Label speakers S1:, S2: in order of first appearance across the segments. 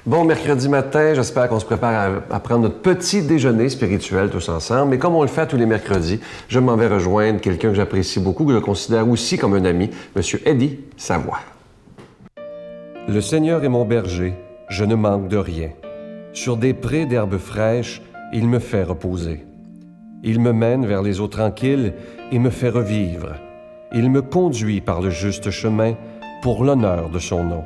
S1: Bon mercredi matin, j'espère qu'on se prépare à prendre notre petit déjeuner spirituel tous ensemble. Mais comme on le fait tous les mercredis, je m'en vais rejoindre quelqu'un que j'apprécie beaucoup, que je considère aussi comme un ami, M. Eddie Savoie. Le Seigneur est mon berger, je ne manque de rien. Sur des prés d'herbes fraîches, il me fait reposer. Il me mène vers les eaux tranquilles et me fait revivre. Il me conduit par le juste chemin pour l'honneur de son nom.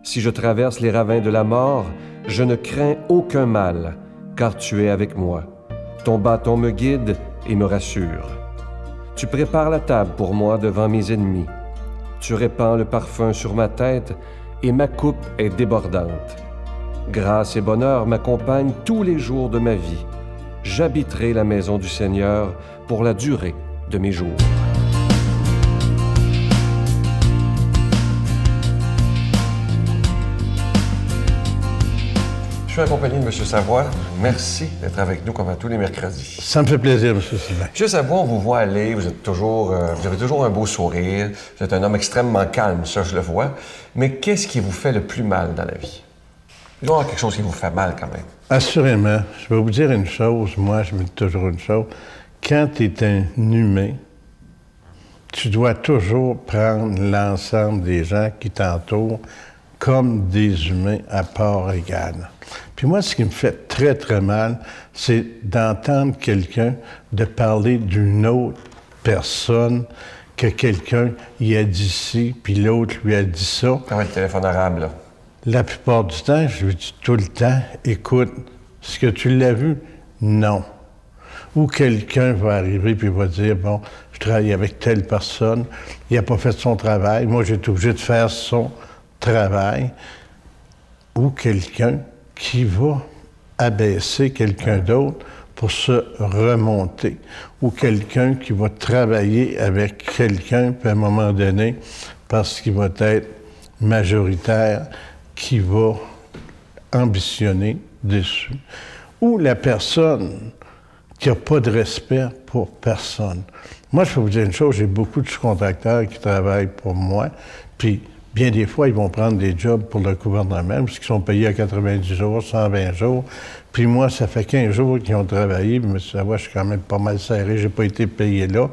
S1: Si je traverse les ravins de la mort, je ne crains aucun mal, car tu es avec moi. Ton bâton me guide et me rassure. Tu prépares la table pour moi devant mes ennemis. Tu répands le parfum sur ma tête et ma coupe est débordante. Grâce et bonheur m'accompagnent tous les jours de ma vie. J'habiterai la maison du Seigneur pour la durée de mes jours. Je suis accompagné de M. Savoie. Merci d'être avec nous comme à tous les mercredis.
S2: Ça me fait plaisir, M. Sylvain.
S1: M. Savoie, on vous voit aller, vous avez toujours un beau sourire. Vous êtes un homme extrêmement calme, ça je le vois. Mais qu'est-ce qui vous fait le plus mal dans la vie? Il doit y avoir quelque chose qui vous fait mal quand même.
S2: Assurément. Je vais vous dire une chose, moi je me dis toujours une chose. Quand tu es un humain, tu dois toujours prendre l'ensemble des gens qui t'entourent comme des humains à part égale. Puis moi, ce qui me fait très, très mal, c'est d'entendre quelqu'un de parler d'une autre personne que quelqu'un y a dit ci, puis l'autre lui a dit ça.
S1: Comme le téléphone arabe, là.
S2: La plupart du temps, je lui dis tout le temps, écoute, est-ce que tu l'as vu? Non. Ou quelqu'un va arriver puis va dire, bon, je travaille avec telle personne, il n'a pas fait son travail, moi j'ai été obligé de faire son travail. Ou quelqu'un qui va abaisser quelqu'un d'autre pour se remonter. Ou quelqu'un qui va travailler avec quelqu'un, puis à un moment donné, parce qu'il va être majoritaire, qui va ambitionner dessus. Ou la personne qui n'a pas de respect pour personne. Moi, je peux vous dire une chose, j'ai beaucoup de sous-contracteurs qui travaillent pour moi, puis bien des fois, ils vont prendre des jobs pour le gouvernement, parce qu'ils sont payés à 90 jours, 120 jours. Puis moi, ça fait 15 jours qu'ils ont travaillé, puis ça va, je suis quand même pas mal serré, j'ai pas été payé là.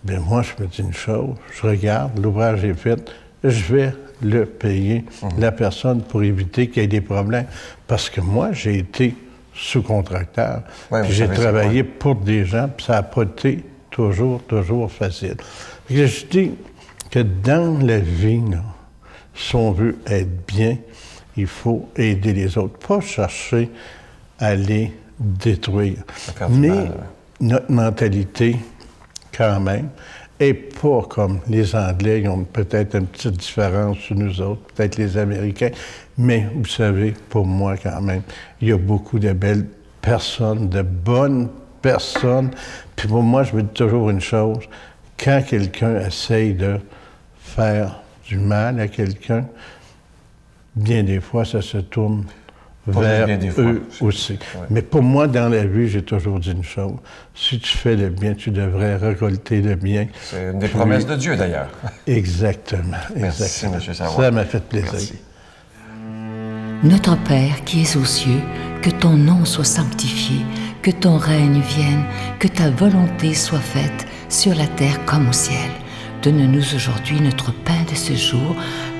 S2: Bien, moi, je me dis une chose, je regarde, l'ouvrage est fait, je vais le payer, la personne, pour éviter qu'il y ait des problèmes. Parce que moi, j'ai été sous-contracteur, puis j'ai travaillé pour des gens, puis ça n'a pas été toujours facile. Puis je dis que dans la vie, là, si on veut être bien, il faut aider les autres, pas chercher à les détruire. Mais notre mentalité, quand même, et pas comme les Anglais, ils ont peut-être une petite différence sur nous autres, peut-être les Américains, mais vous savez, pour moi quand même, il y a beaucoup de belles personnes, de bonnes personnes. Puis pour moi, je me dis toujours une chose, quand quelqu'un essaye de faire du mal à quelqu'un, bien des fois, ça se tourne vers eux aussi. Ouais. Mais pour moi, dans la vie, j'ai toujours dit une chose. Si tu fais le bien, tu devrais récolter le bien.
S1: C'est une des promesses de Dieu, d'ailleurs.
S2: Exactement.
S1: Merci, M. Savoie.
S2: Ça m'a fait plaisir.
S1: Merci.
S3: Notre Père qui es aux cieux, que ton nom soit sanctifié, que ton règne vienne, que ta volonté soit faite sur la terre comme au ciel. Donne-nous aujourd'hui notre pain de ce jour.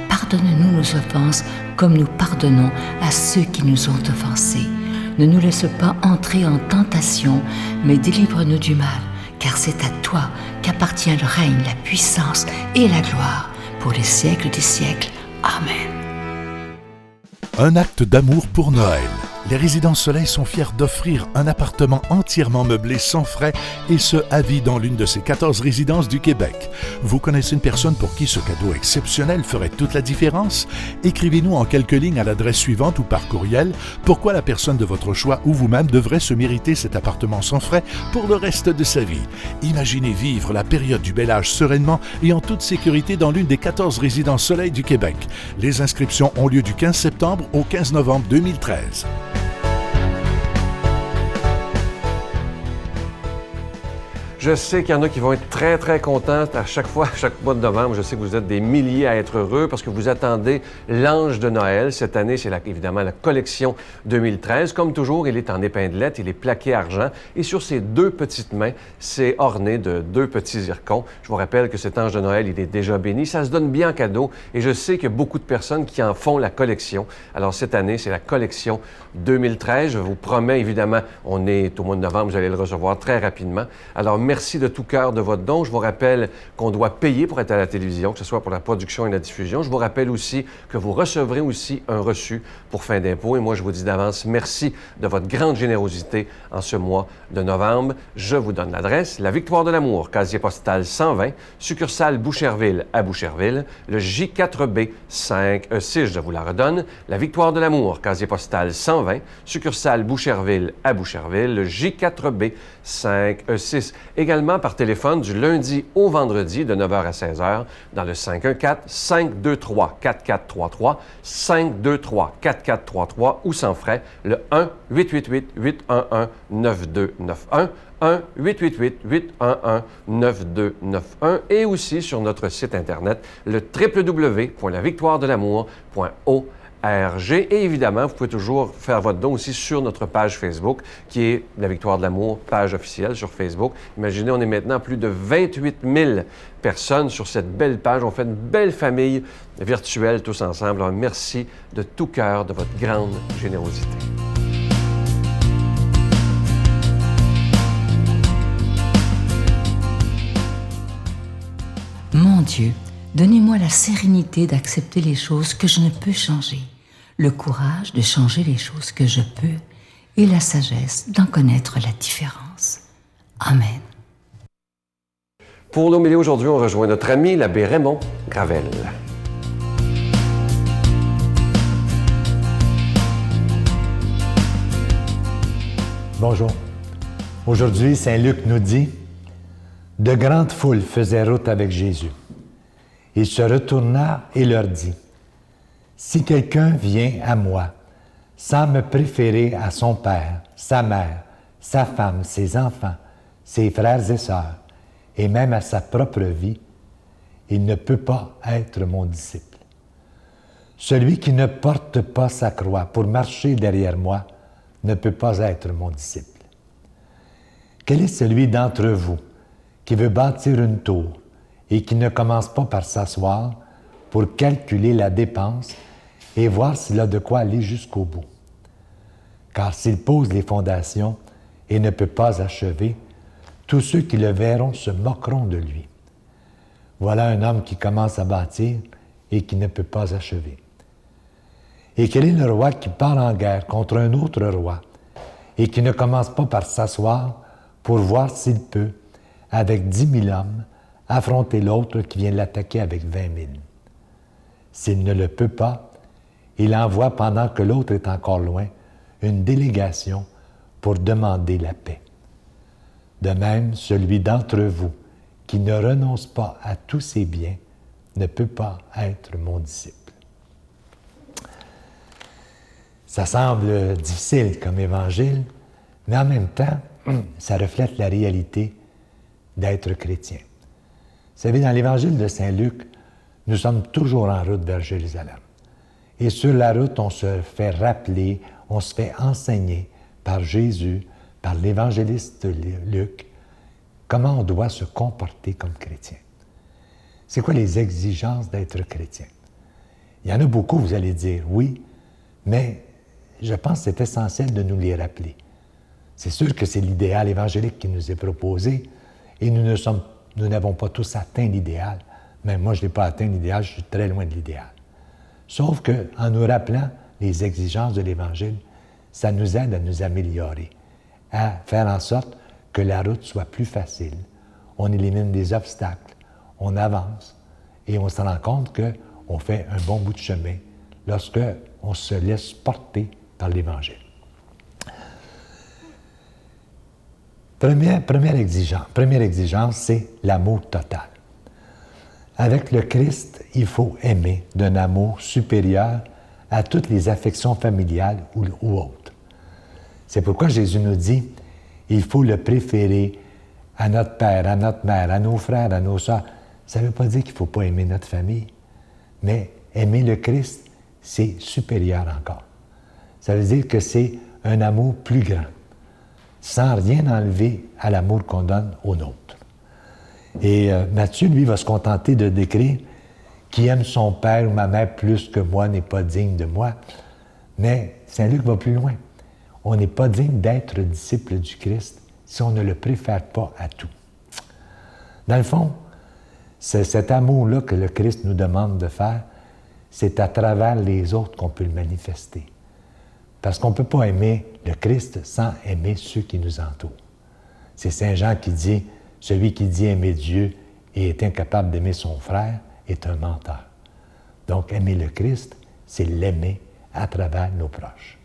S3: Pardonne-nous nos offenses, comme nous pardonnons à ceux qui nous ont offensés. Ne nous laisse pas entrer en tentation, mais délivre-nous du mal, car c'est à toi qu'appartient le règne, la puissance et la gloire, pour les siècles des siècles. Amen.
S4: Un acte d'amour pour Noël. Les Résidences Soleil sont fiers d'offrir un appartement entièrement meublé sans frais et ce, à vie dans l'une de ces 14 résidences du Québec. Vous connaissez une personne pour qui ce cadeau exceptionnel ferait toute la différence? Écrivez-nous en quelques lignes à l'adresse suivante ou par courriel pourquoi la personne de votre choix ou vous-même devrait se mériter cet appartement sans frais pour le reste de sa vie. Imaginez vivre la période du bel âge sereinement et en toute sécurité dans l'une des 14 Résidences Soleil du Québec. Les inscriptions ont lieu du 15 septembre au 15 novembre 2013.
S1: Je sais qu'il y en a qui vont être très, très contents à chaque fois, à chaque mois de novembre. Je sais que vous êtes des milliers à être heureux parce que vous attendez l'Ange de Noël. Cette année, c'est évidemment la collection 2013. Comme toujours, il est en épinglette, il est plaqué argent. Et sur ses deux petites mains, c'est orné de deux petits zircons. Je vous rappelle que cet Ange de Noël, il est déjà béni. Ça se donne bien en cadeau. Et je sais qu'il y a beaucoup de personnes qui en font la collection. Alors, cette année, c'est la collection 2013. Je vous promets, évidemment, on est au mois de novembre, vous allez le recevoir très rapidement. Alors, merci de tout cœur de votre don. Je vous rappelle qu'on doit payer pour être à la télévision, que ce soit pour la production et la diffusion. Je vous rappelle aussi que vous recevrez aussi un reçu pour fin d'impôt. Et moi, je vous dis d'avance, merci de votre grande générosité en ce mois de novembre. Je vous donne l'adresse, la Victoire de l'Amour, casier postal 120, succursale Boucherville à Boucherville, le J4B 5E6, je vous la redonne, la Victoire de l'Amour, casier postal 120, succursale Boucherville à Boucherville, le J4B 5E6. Également par téléphone du lundi au vendredi de 9h à 16h dans le 514-523-4433, 523-4433 ou sans frais, le 1-888-811-9291, 1-888-811-9291 et aussi sur notre site Internet, le www.lavictoiredelamour.org. Et évidemment, vous pouvez toujours faire votre don aussi sur notre page Facebook, qui est La Victoire de l'Amour, page officielle sur Facebook. Imaginez, on est maintenant plus de 28 000 personnes sur cette belle page. On fait une belle famille virtuelle tous ensemble. Alors, merci de tout cœur de votre grande générosité.
S3: Mon Dieu, donnez-moi la sérénité d'accepter les choses que je ne peux changer, le courage de changer les choses que je peux et la sagesse d'en connaître la différence. Amen.
S1: Pour l'homélie aujourd'hui, on rejoint notre ami l'abbé Raymond Gravel.
S5: Bonjour. Aujourd'hui, Saint Luc nous dit « De grandes foules faisaient route avec Jésus. Il se retourna et leur dit « Si quelqu'un vient à moi, sans me préférer à son père, sa mère, sa femme, ses enfants, ses frères et sœurs, et même à sa propre vie, il ne peut pas être mon disciple. Celui qui ne porte pas sa croix pour marcher derrière moi ne peut pas être mon disciple. Quel est celui d'entre vous qui veut bâtir une tour et qui ne commence pas par s'asseoir pour calculer la dépense et voir s'il a de quoi aller jusqu'au bout? Car s'il pose les fondations et ne peut pas achever, tous ceux qui le verront se moqueront de lui. Voilà un homme qui commence à bâtir et qui ne peut pas achever. Et quel est le roi qui part en guerre contre un autre roi et qui ne commence pas par s'asseoir pour voir s'il peut, avec 10 000 hommes, affronter l'autre qui vient l'attaquer avec 20 000. S'il ne le peut pas, il envoie, pendant que l'autre est encore loin, une délégation pour demander la paix. De même, celui d'entre vous qui ne renonce pas à tous ses biens ne peut pas être mon disciple. » Ça semble difficile comme évangile, mais en même temps, ça reflète la réalité d'être chrétien. Vous savez, dans l'évangile de Saint Luc, nous sommes toujours en route vers Jérusalem. Et sur la route, on se fait rappeler, on se fait enseigner par Jésus, par l'évangéliste Luc, comment on doit se comporter comme chrétien. C'est quoi les exigences d'être chrétien? Il y en a beaucoup, vous allez dire, oui, mais je pense que c'est essentiel de nous les rappeler. C'est sûr que c'est l'idéal évangélique qui nous est proposé et nous n'avons pas tous atteint l'idéal. Même moi, je n'ai pas atteint l'idéal, je suis très loin de l'idéal. Sauf qu'en nous rappelant les exigences de l'Évangile, ça nous aide à nous améliorer, à faire en sorte que la route soit plus facile. On élimine des obstacles, on avance et on se rend compte qu'on fait un bon bout de chemin lorsque on se laisse porter par l'Évangile. Première exigence, c'est l'amour total. Avec le Christ, il faut aimer d'un amour supérieur à toutes les affections familiales ou autres. C'est pourquoi Jésus nous dit, il faut le préférer à notre père, à notre mère, à nos frères, à nos sœurs. Ça ne veut pas dire qu'il ne faut pas aimer notre famille, mais aimer le Christ, c'est supérieur encore. Ça veut dire que c'est un amour plus grand, sans rien enlever à l'amour qu'on donne aux nôtres. Et Matthieu, lui, va se contenter de décrire « Qui aime son père ou ma mère plus que moi n'est pas digne de moi ». Mais Saint Luc va plus loin. On n'est pas digne d'être disciple du Christ si on ne le préfère pas à tout. Dans le fond, c'est cet amour-là que le Christ nous demande de faire, c'est à travers les autres qu'on peut le manifester. Parce qu'on ne peut pas aimer le Christ sans aimer ceux qui nous entourent. C'est Saint Jean qui dit « Celui qui dit aimer Dieu et est incapable d'aimer son frère est un menteur. » Donc, aimer le Christ, c'est l'aimer à travers nos proches.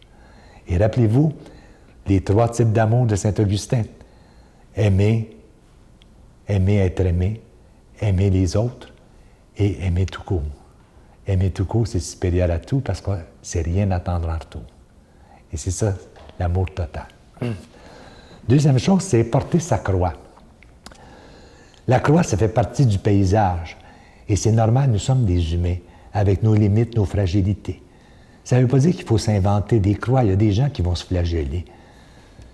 S5: Et rappelez-vous les 3 types d'amour de saint Augustin. Aimer, aimer être aimé, aimer les autres et aimer tout court. Aimer tout court, c'est supérieur à tout parce que c'est rien attendre en retour. Et c'est ça, l'amour total. Deuxième chose, c'est porter sa croix. La croix, ça fait partie du paysage. Et c'est normal, nous sommes des humains, avec nos limites, nos fragilités. Ça ne veut pas dire qu'il faut s'inventer des croix. Il y a des gens qui vont se flageller.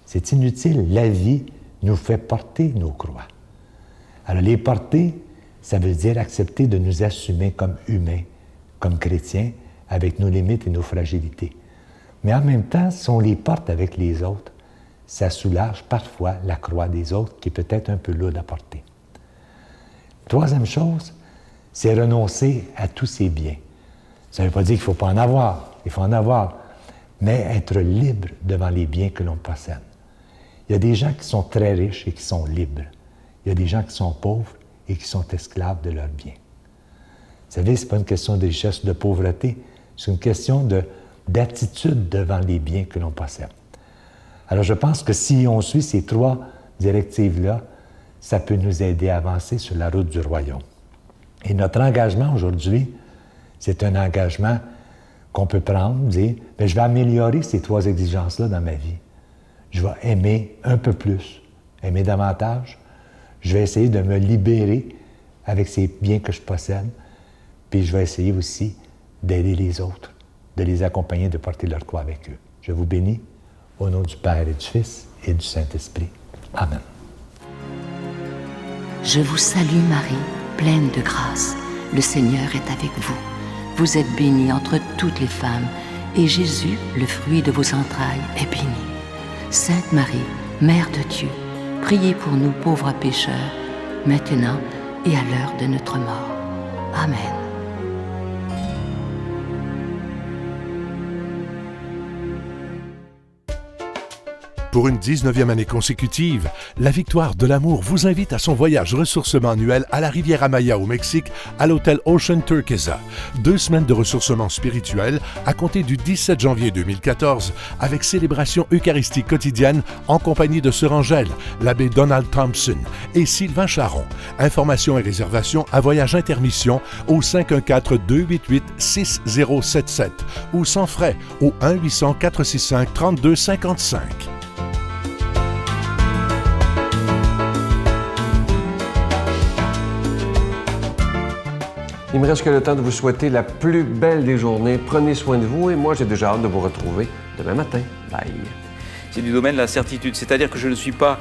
S5: C'est inutile. La vie nous fait porter nos croix. Alors, les porter, ça veut dire accepter de nous assumer comme humains, comme chrétiens, avec nos limites et nos fragilités. Mais en même temps, si on les porte avec les autres, ça soulage parfois la croix des autres qui est peut-être un peu lourde à porter. Troisième chose, c'est renoncer à tous ses biens. Ça ne veut pas dire qu'il ne faut pas en avoir. Il faut en avoir, mais être libre devant les biens que l'on possède. Il y a des gens qui sont très riches et qui sont libres. Il y a des gens qui sont pauvres et qui sont esclaves de leurs biens. Vous savez, ce n'est pas une question de richesse ou de pauvreté, c'est une question d'attitude devant les biens que l'on possède. Alors, je pense que si on suit ces 3 directives-là, ça peut nous aider à avancer sur la route du royaume. Et notre engagement aujourd'hui, c'est un engagement qu'on peut prendre, dire, bien, je vais améliorer ces 3 exigences-là dans ma vie. Je vais aimer un peu plus, aimer davantage. Je vais essayer de me libérer avec ces biens que je possède. Puis je vais essayer aussi d'aider les autres, de les accompagner, de porter leur croix avec eux. Je vous bénis au nom du Père et du Fils et du Saint-Esprit. Amen.
S3: Je vous salue Marie, pleine de grâce. Le Seigneur est avec vous. Vous êtes bénie entre toutes les femmes, et Jésus, le fruit de vos entrailles, est béni. Sainte Marie, Mère de Dieu, priez pour nous pauvres pécheurs, maintenant et à l'heure de notre mort. Amen.
S4: Pour une 19e année consécutive, la Victoire de l'Amour vous invite à son voyage ressourcement annuel à la Riviera Maya au Mexique, à l'hôtel Ocean Turquesa. 2 semaines de ressourcement spirituel à compter du 17 janvier 2014, avec célébration eucharistique quotidienne en compagnie de Sœur Angèle, l'abbé Donald Thompson et Sylvain Charon. Informations et réservations à Voyage Intermission au 514-288-6077 ou sans frais au 1-800-465-3255.
S1: Il me reste que le temps de vous souhaiter la plus belle des journées. Prenez soin de vous et moi, j'ai déjà hâte de vous retrouver demain matin. Bye!
S6: C'est du domaine de la certitude, c'est-à-dire que je ne suis pas,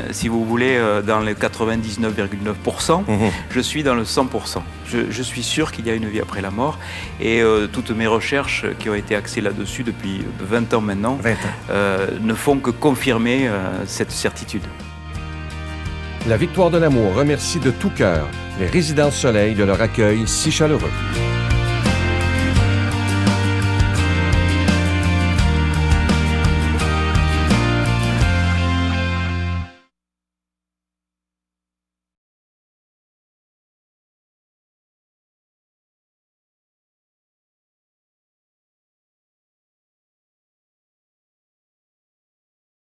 S6: si vous voulez, dans les 99,9%, je suis dans le 100%. Je suis sûr qu'il y a une vie après la mort et toutes mes recherches qui ont été axées là-dessus depuis 20 ans maintenant ne font que confirmer cette certitude.
S1: La Victoire de l'Amour remercie de tout cœur les Résidences Soleil de leur accueil si chaleureux.